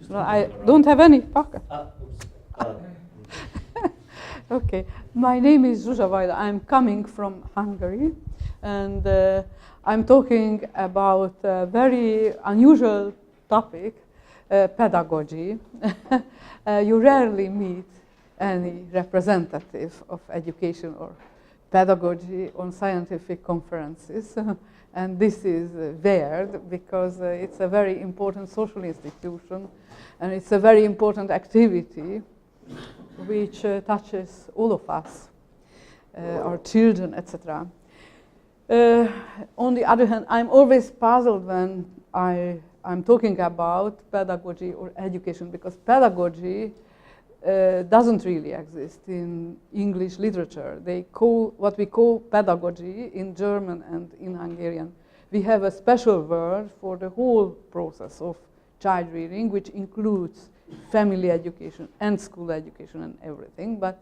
Well, I don't have any pocket. Okay, my name is Vajda. I'm coming from Hungary, and I'm talking about a very unusual topic, pedagogy. You rarely meet any representative of education or pedagogy on scientific conferences. And this is weird because it's a very important social institution and it's a very important activity which touches all of us, our children, etc. On the other hand, I'm always puzzled when I'm talking about pedagogy or education, because pedagogy doesn't really exist in English literature. They call what we call pedagogy in German and in Hungarian. We have a special word for the whole process of child rearing, which includes family education and school education and everything. But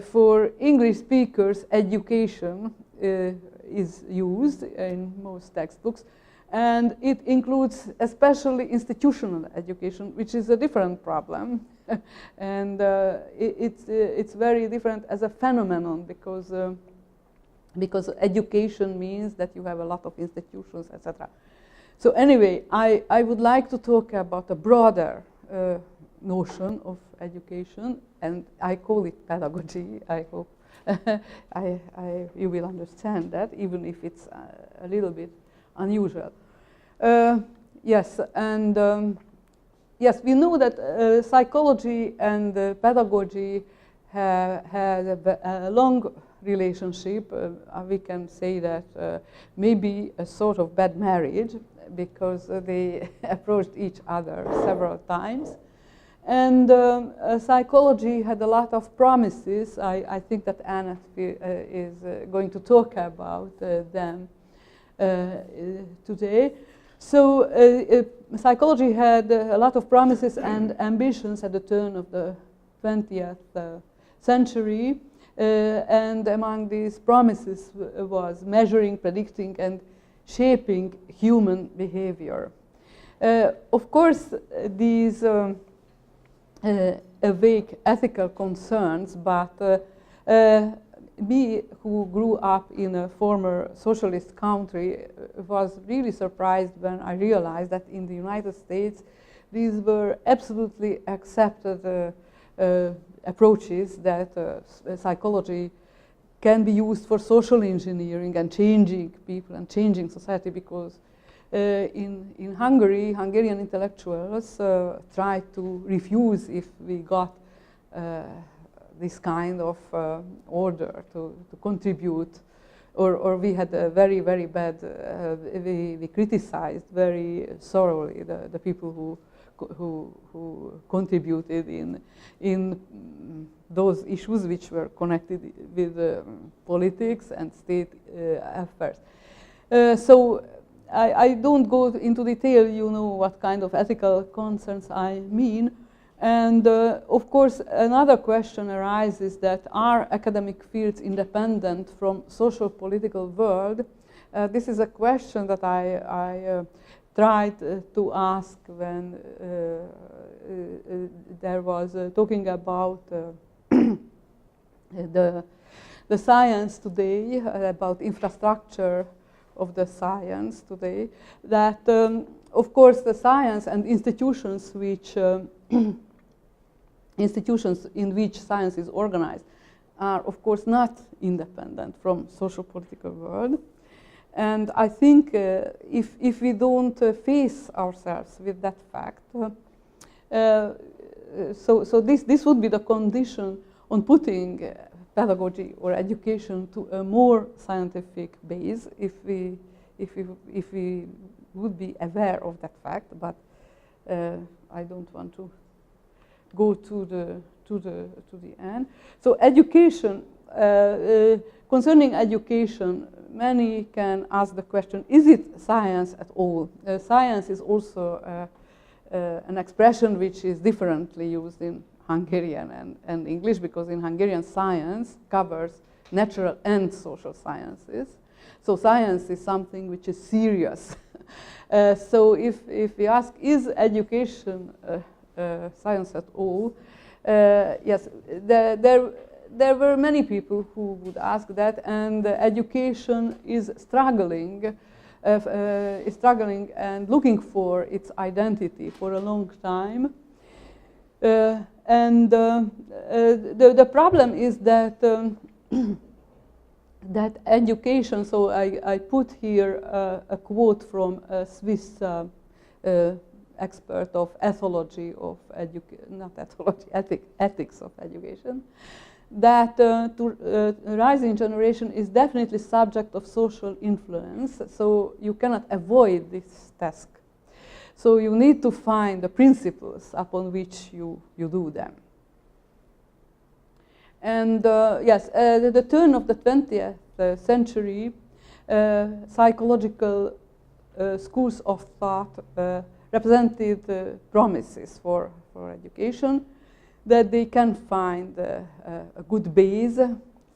for English speakers, education is used in most textbooks, and it includes especially institutional education, which is a different problem. And it's very different as a phenomenon because education means that you have a lot of institutions, etc. So anyway, I would like to talk about a broader notion of education, and I call it pedagogy. I hope you will understand that, even if it's a little bit unusual. Yes, and yes, we know that psychology and pedagogy have a long relationship. We can say that maybe a sort of bad marriage, because they approached each other several times. And psychology had a lot of promises. I think that Anna is going to talk about them today. So psychology had a lot of promises and ambitions at the turn of the 20th century. And among these promises was measuring, predicting, and shaping human behavior. Of course, these awake ethical concerns, but me, who grew up in a former socialist country, was really surprised when I realized that in the United States these were absolutely accepted approaches, that psychology can be used for social engineering and changing people and changing society, because in Hungary, Hungarian intellectuals tried to refuse if we got this kind of order to contribute, or we had a very, very bad, we criticized very thoroughly the people who contributed in those issues which were connected with politics and state affairs. So I don't go into detail, you know what kind of ethical concerns I mean. And of course, another question arises, that are academic fields independent from social political world? This is a question that I tried to ask when there was talking about the science today, about infrastructure of the science today, that of course the science and institutions which institutions in which science is organized are of course not independent from social political world. And I think if we don't face ourselves with that fact, so this would be the condition on putting pedagogy or education to a more scientific base, if we would be aware of that fact. But I don't want to go to the end. So education, concerning education, many can ask the question, is it science at all? Science is also an expression which is differently used in Hungarian and English, because in Hungarian science covers natural and social sciences. So science is something which is serious So if we ask, is education science at all? Yes, there were many people who would ask that, and education is struggling and looking for its identity for a long time. The problem is that that education, so I put here a quote from a Swiss expert of ethology of ethics of education, that rising generation is definitely subject of social influence, so you cannot avoid this task. So you need to find the principles upon which you do them. And yes, the turn of the 20th century, psychological schools of thought represented promises for education, that they can find a good base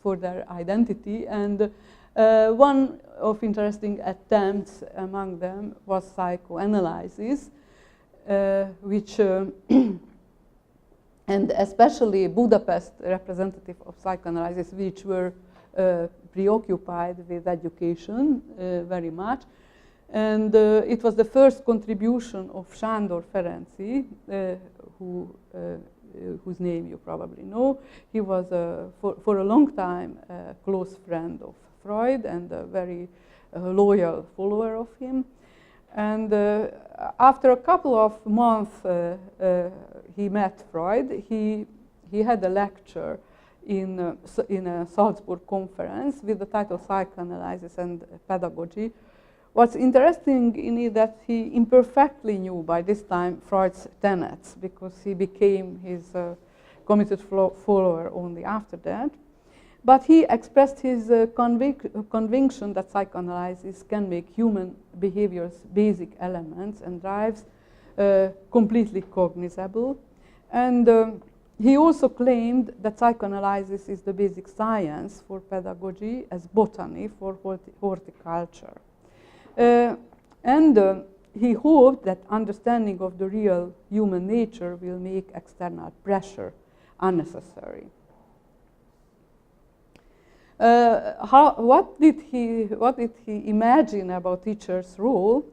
for their identity. And one of interesting attempts among them was psychoanalysis, which and especially Budapest representative of psychoanalysis, which were preoccupied with education very much. And it was the first contribution of Sándor Ferenczi, whose name you probably know. He was, for a long time, a close friend of Freud and a very loyal follower of him. And after a couple of months, he met Freud. He had a lecture in a Salzburg conference with the title Psychoanalysis and Pedagogy. What's interesting in it that he imperfectly knew by this time Freud's tenets, because he became his committed follower only after that. But he expressed his conviction that psychoanalysis can make human behavior's basic elements and drives completely cognizable. And he also claimed that psychoanalysis is the basic science for pedagogy as botany for horticulture. He hoped that understanding of the real human nature will make external pressure unnecessary. What did he imagine about teachers' role?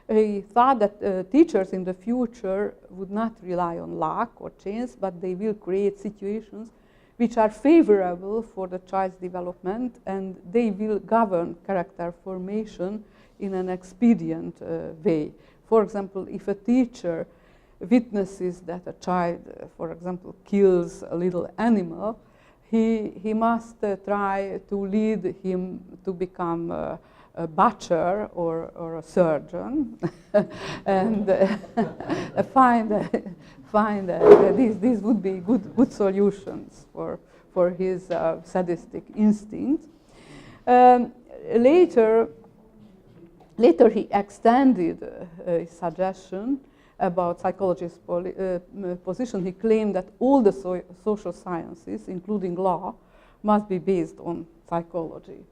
He thought that teachers in the future would not rely on luck or chance, but they will create situations which are favorable for the child's development, and they will govern character formation in an expedient way. For example, if a teacher witnesses that a child, for example, kills a little animal, he must try to lead him to become a butcher or a surgeon, and find these would be good solutions for his sadistic instincts. Later he extended his suggestion about psychologist's position. He claimed that all the social sciences, including law, must be based on psychology.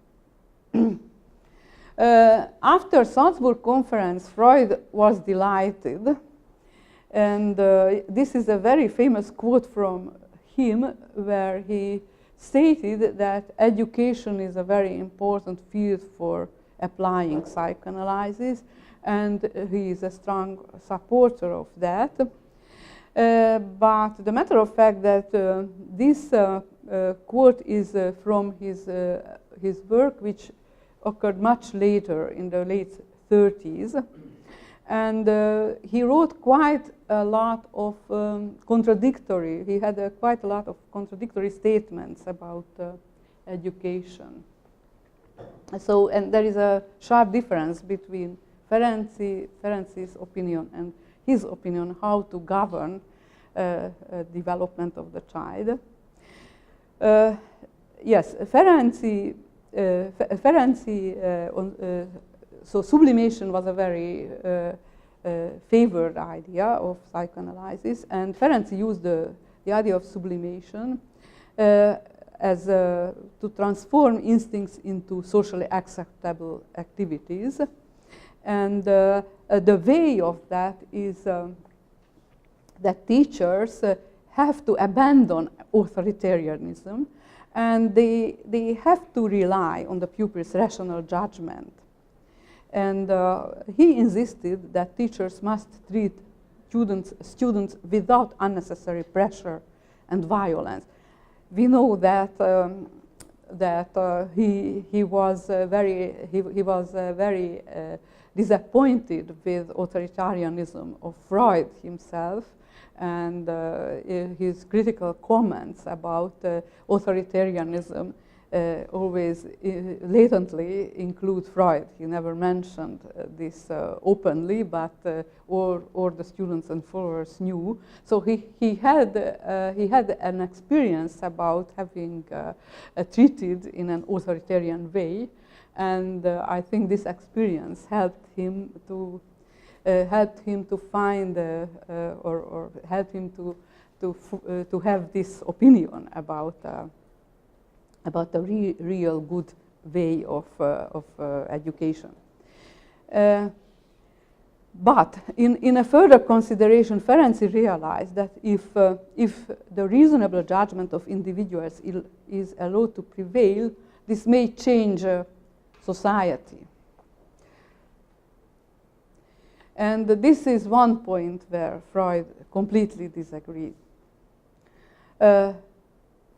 After Salzburg conference, Freud was delighted, and this is a very famous quote from him, where he stated that education is a very important field for applying psychoanalysis, and he is a strong supporter of that. But the matter of fact that this quote is from his work, which occurred much later in the late 30s, and he wrote quite a lot of contradictory. He had quite a lot of contradictory statements about education. So, and there is a sharp difference between Ferenczi's opinion and his opinion how to govern development of the child. Yes, Ferenczi, so sublimation was a very favored idea of psychoanalysis, and Ferenczi used the idea of sublimation as to transform instincts into socially acceptable activities. And the way of that is that teachers have to abandon authoritarianism, and they have to rely on the pupil's rational judgment. And he insisted that teachers must treat students without unnecessary pressure and violence. We know that he was very disappointed with authoritarianism of Freud himself, and his critical comments about authoritarianism always latently include Freud. He never mentioned this openly, but all the students and followers knew. So he had an experience about having treated in an authoritarian way, and I think this experience helped him to find or helped him to have this opinion about the real good way of education. But in a further consideration, Ferenczi realized that if the reasonable judgment of individuals is allowed to prevail, this may change society. And this is one point where Freud completely disagreed.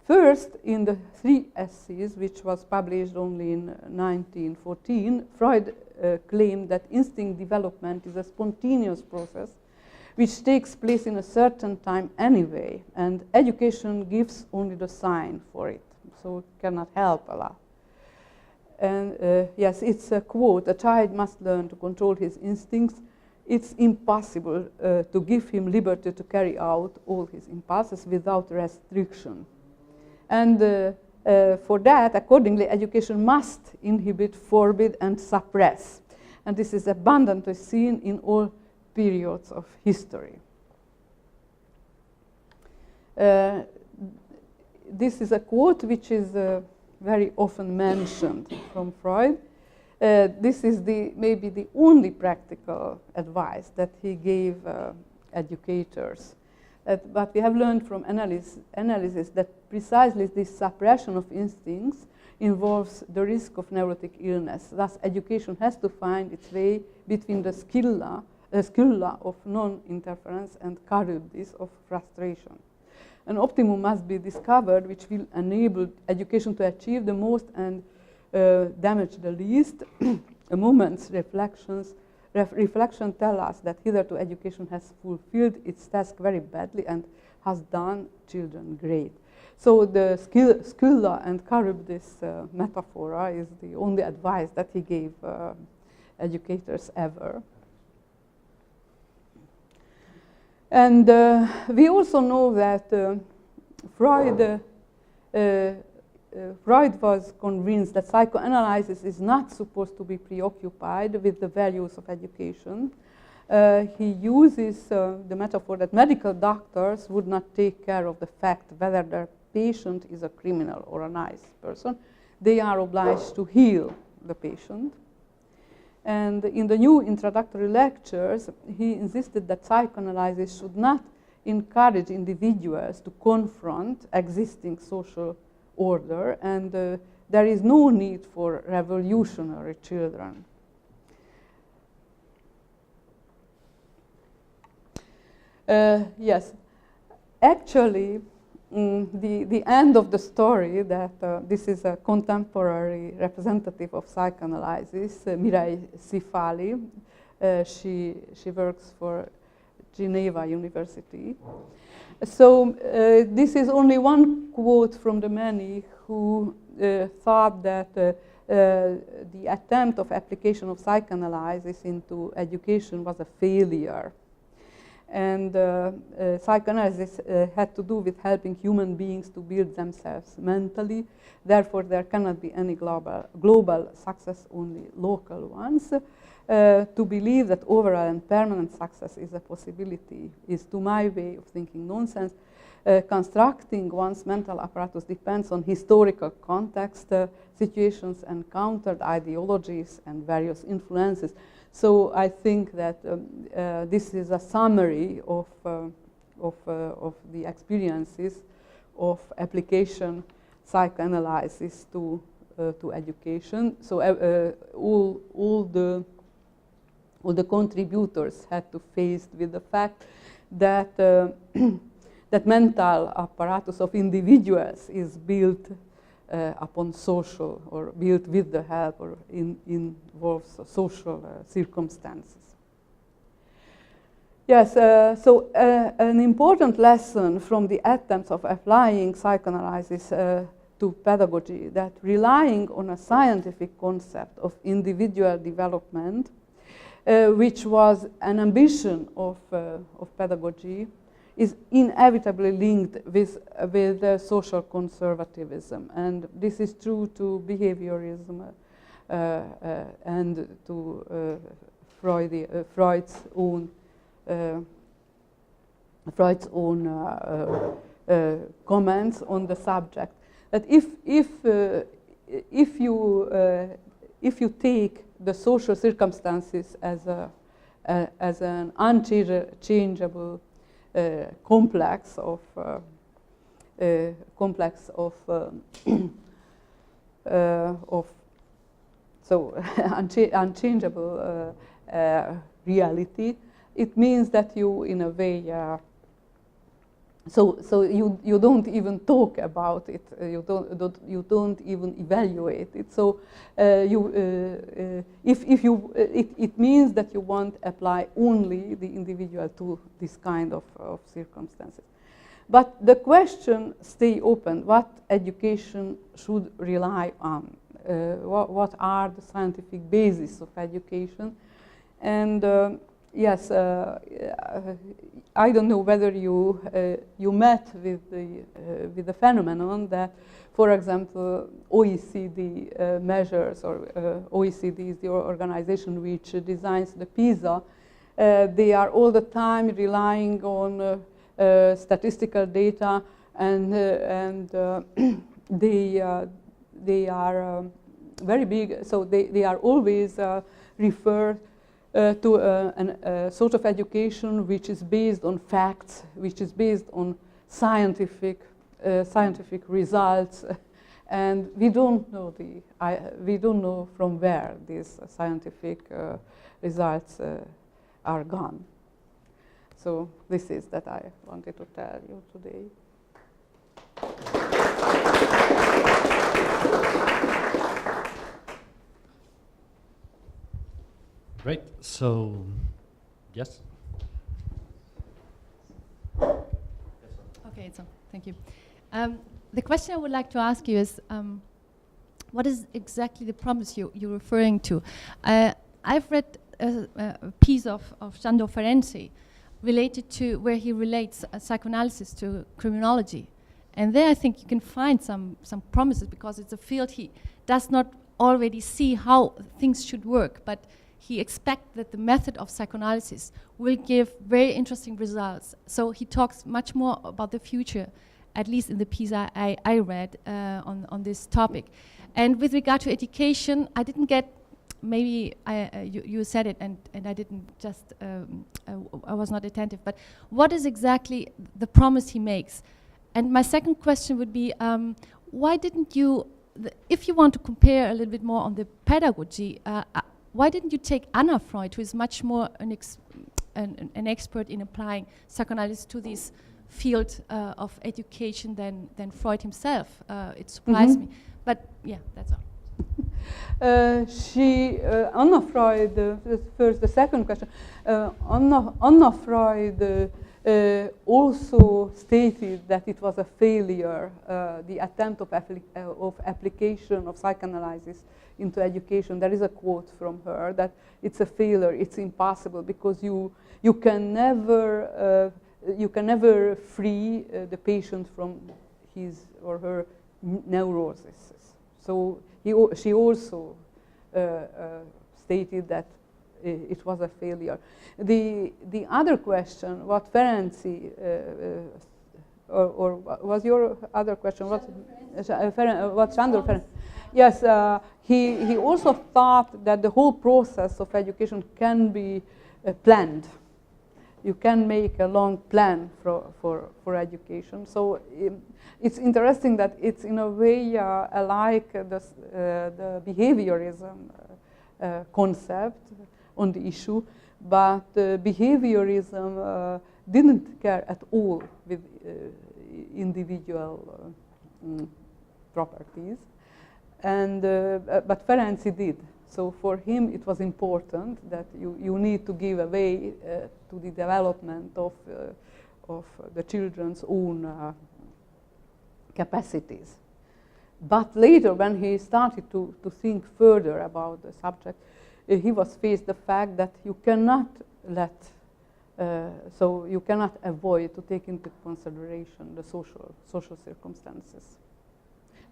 First, in the 3 essays, which was published only in 1914, Freud claimed that instinct development is a spontaneous process which takes place in a certain time anyway, and education gives only the sign for it, so it cannot help a lot. And yes, it's a quote, "A child must learn to control his instincts. It's impossible to give him liberty to carry out all his impulses without restriction. And for that, accordingly, education must inhibit, forbid, and suppress. And this is abundantly seen in all periods of history." This is a quote which is very often mentioned from Freud. This is maybe the only practical advice that he gave educators. But we have learned from analysis that precisely this suppression of instincts involves the risk of neurotic illness. Thus, education has to find its way between the scylla of non-interference and charybdis of frustration. An optimum must be discovered which will enable education to achieve the most and damage the least. A moment's reflection tell us that hitherto education has fulfilled its task very badly and has done children great. So the scylla and charybdis metaphor is the only advice that he gave educators ever. And we also know that Freud was convinced that psychoanalysis is not supposed to be preoccupied with the values of education. He uses the metaphor that medical doctors would not take care of the fact whether their patient is a criminal or a nice person. They are obliged to heal the patient. And in the new introductory lectures, he insisted that psychoanalysis should not encourage individuals to confront existing social order, and there is no need for revolutionary children. Yes, actually, the end of the story that this is a contemporary representative of psychoanalysis, Mireille Sifali. She works for Geneva University. So this is only one quote from the many who thought that the attempt of application of psychoanalysis into education was a failure. And psychoanalysis had to do with helping human beings to build themselves mentally. Therefore, there cannot be any global success, only local ones. To believe that overall and permanent success is a possibility is, to my way of thinking, nonsense. Constructing one's mental apparatus depends on historical context, situations, encountered ideologies, and various influences. So I think that this is a summary of the experiences of application psychoanalysis to education. So all the contributors had to face with the fact that that mental apparatus of individuals is built upon social, or built with the help, or involves social circumstances. Yes, so an important lesson from the attempts of applying psychoanalysis to pedagogy, that relying on a scientific concept of individual development, which was an ambition of pedagogy, is inevitably linked with social conservatism. And this is true to behaviorism and to Freud's own comments on the subject. That if you take the social circumstances as an unchangeable complex of unchangeable reality, it means that you, in a way, so you don't even talk about it. You don't even evaluate it. So it means that you won't apply only the individual to this kind of circumstances. But the question stays open: what education should rely on? What are the scientific basis of education? And yes, I don't know whether you met with the phenomenon that, for example, OECD measures, or OECD is the organization which designs the PISA. They are all the time relying on statistical data, and they are very big. So they are always referred to a sort of education which is based on facts, which is based on scientific results, and we don't know from where these scientific results are gone. So this is that I wanted to tell you today. Great. So, yes. Okay, so thank you. The question I would like to ask you is, what is exactly the promise you're referring to? I've read a piece of Sandro Ferenczi related to where he relates psychoanalysis to criminology, and there I think you can find some promises, because it's a field he does not already see how things should work, but he expects that the method of psychoanalysis will give very interesting results. So he talks much more about the future, at least in the piece I read on this topic. And with regard to education, I didn't get, maybe you said it and I didn't just, I was not attentive, but what is exactly the promise he makes? And my second question would be, why didn't you, if you want to compare a little bit more on the pedagogy, why didn't you take Anna Freud, who is much more an expert in applying psychoanalysis to this field of education than Freud himself? It surprised me. But yeah, that's all. Anna Freud, first the second question, Anna Freud also stated that it was a failure, the attempt of application of psychoanalysis into education. There is a quote from her that it's a failure, it's impossible, because you can never free the patient from his or her neurosis. So she also stated that it was a failure. The other question, what Ferenczi, or was your other question? What Sandro Ferenczi? Yes, he also thought that the whole process of education can be planned. You can make a long plan for education. So it's interesting that it's in a way like the behaviorism concept on the issue, but behaviorism didn't care at all with individual properties, and but Ferenczi did. So for him, it was important that you need to give away to the development of the children's own capacities. But later, when he started to think further about the subject, he was faced the fact that you cannot let, so you cannot avoid to take into consideration the social circumstances.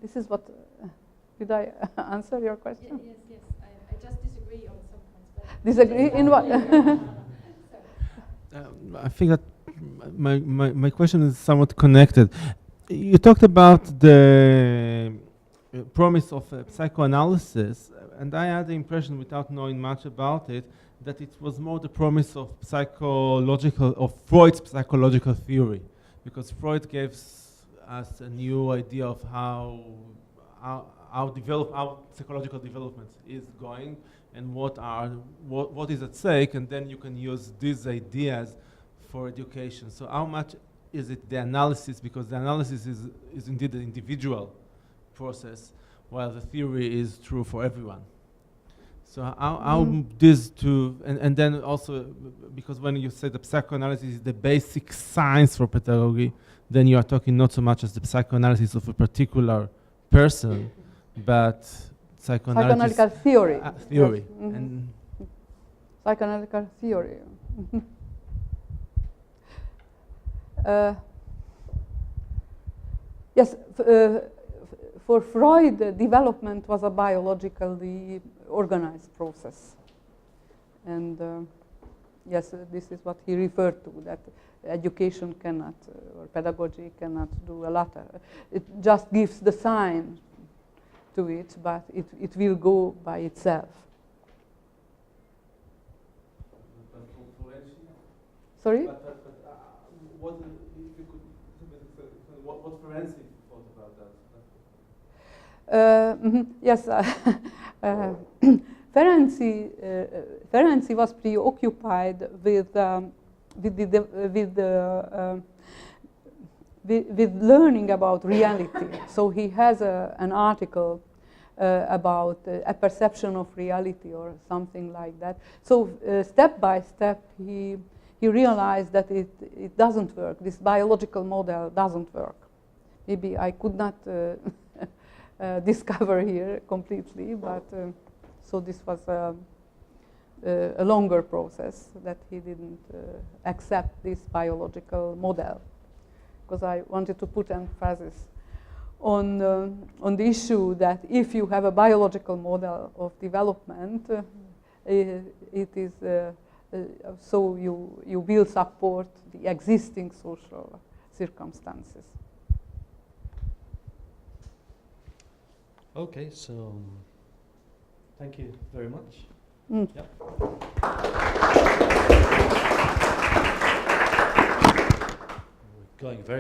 This is what. Did I answer your question? Yes, yes. I just disagree on some points. Disagree in what? I think that my question is somewhat connected. You talked about the promise of psychoanalysis, and I had the impression, without knowing much about it, that it was more the promise of Freud's psychological theory, because Freud gave us a new idea of how psychological development is going and what is at stake, and then you can use these ideas for education. So how much is it the analysis, because the analysis is indeed an individual process, while the theory is true for everyone. So how these two, and then also, because when you say the psychoanalysis is the basic science for pedagogy, then you are talking not so much as the psychoanalysis of a particular person, but psychoanalytical theory. Theory. Yes. Mm-hmm. And psychoanalytical theory. Yes, for Freud, development was a biologically organized process. And yes, this is what he referred to, that education cannot, or pedagogy cannot do a lot. It just gives the sign to it, but it will go by itself. Sorry? What Ferenczi thought about that? Yes, Ferenczi was preoccupied with learning about reality. So he has an article about a perception of reality or something like that. So step by step, he realized that it doesn't work. This biological model doesn't work. Maybe I could not discover here completely, but so this was a longer process that he didn't accept this biological model, because I wanted to put emphasis on the issue that if you have a biological model of development, it is so you will support the existing social circumstances. Okay, so thank you very much. Yep. We're going very